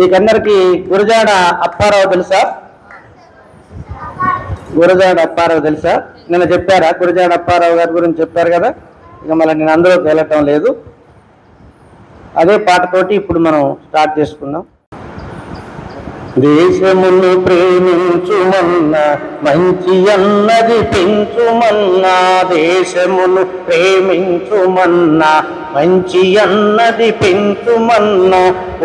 మీకందరికి గురజాడ అప్పారావు తెలుసా? గురజాడ అప్పారావు తెలుసా? నిన్న చెప్పారా? గురజాడ అప్పారావు గారి గురించి చెప్పారు కదా. ఇక మళ్ళీ నేను అందులోకి వెళ్ళటం లేదు. అదే పాటతోటి ఇప్పుడు మనం స్టార్ట్ చేసుకుందాం. దేశమును ప్రేమించుమన్నా మంచి అన్నది పెంచుమన్నా, దేశమును ప్రేమించుమన్నా మంచి అన్నది పెంచుమన్నా,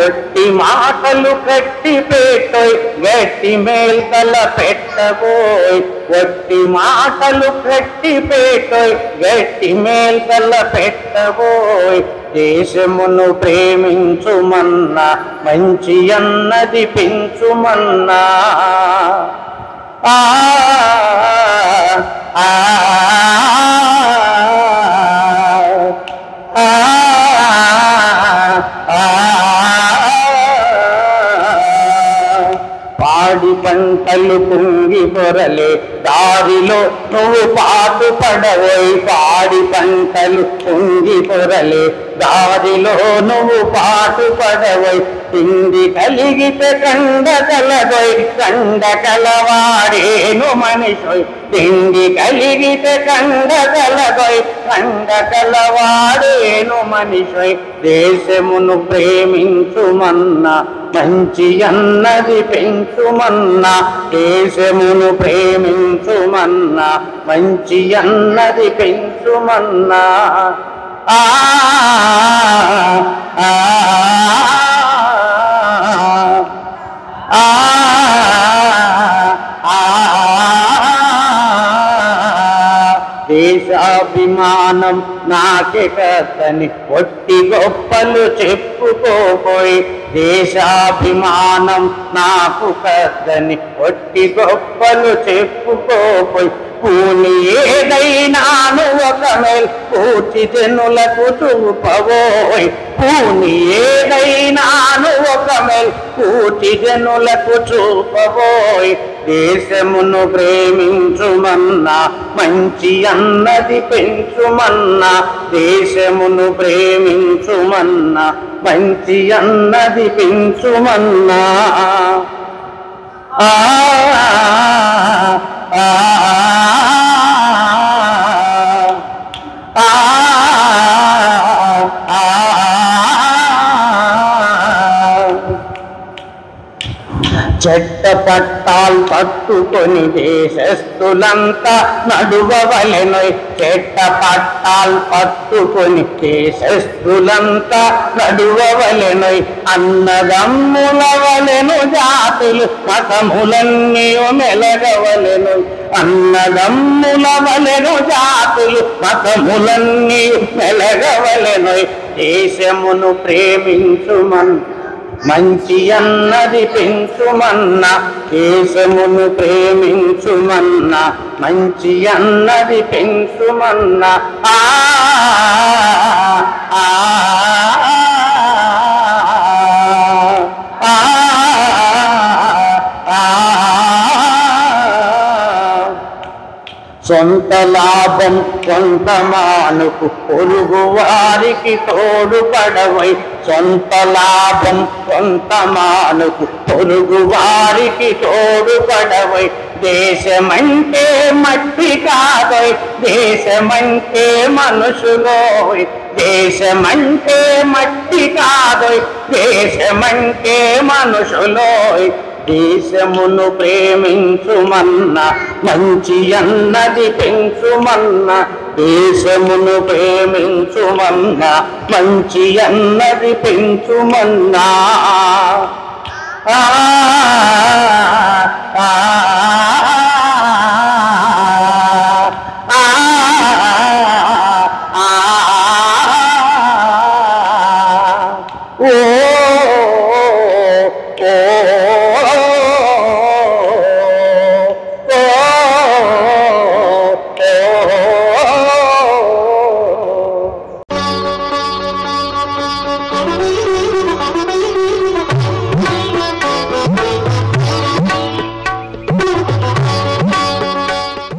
ఒట్టి మాటలు కట్టి పెట్టోయ్ గట్టి మేల్కల పెట్టబోయ్, ఒట్టి మాటలు కట్టి పెట్టోయ్ గట్టి మేల్కల పెట్టబోయ్, దేశమును ప్రేమించుమన్నా మంచి అన్నది పెంచుమన్నా. ఆ ఆ పాడి పంటలు కుంగి పొరలే దారిలో నువ్వు పాటు పడవోయ్, పాడి పంటలు కుంగి పొరలే దారిలో నువ్వు పాటు పడవోయ్, తిండి కలిగితే కండ కలదోయ్ కండ కలవాడేను మనిషోయ్, తిండి కలిగితే కండ కలదోయ్ కండ కలవాడేను మనిషోయ్, దేశమును ప్రేమించుమన్నా మంచి అన్నది పెంచుమన్నా, దేశమును ప్రేమించుమన్నా మంచి అన్నది పెంచుమన్నా. ఆ ఆ దేశాభిమానం నాకే కదని ఒట్టి గొప్పలు చెప్పుకోపోయి, దేశాభిమానం నాకు కదని ఒట్టి గొప్పలు చెప్పుకోపోయి, పూని ఏదైనాను ఒక మేల్ పూచి జనులకు చూపబోయ్, పూని ఏదైనాను ఒక మేల్ పూచి జనులకు చూపబోయ్, దేశమును ప్రేమించుమన్నా మంచి అన్నది పెంచుమన్నా, దేశమును ప్రేమించుమన్నా మంచి అన్నది పెంచుమన్నా. ఆ ఆ చెట్ట పట్టాలు పట్టుకొని దేశస్థులంతా నడువవలెనోయ్, చెట్ట పట్టాలు పట్టుకొని దేశస్థులంతా నడువవలెనోయ్, అన్నదమ్ముల వలెను జాతులు మతములన్నీ మెలగవలెనోయ్, అన్నదమ్ముల వలెను జాతులు మతములన్నీ మెలగవలెనోయ్, దేశమును ప్రేమించుమన్నా మంచి అన్నది పెంచుమన్నా, దేశమును ప్రేమించుమన్నా మంచి అన్నది పెంచుమన్నా. ఆ ఆ సొంత లాభం కొంత మానుకు పొరుగు వారికి తోడు పడవై, సొంత లాభం కొంత మానుకు పొరుగు వారికి తోడు పడవై, దేశమంటే మట్టి కాదోయ్ దేశమంటే మనుషులోయ్, దేశమంటే మట్టి కాదోయ్ దేశమంటే మనుషులోయ్, దేశమును ప్రేమించుమన్నా మంచి అన్నది పెంచుమన్నా, దేశమును ప్రేమించుమన్నా మంచి అన్నది పెంచుమన్నా. ఆ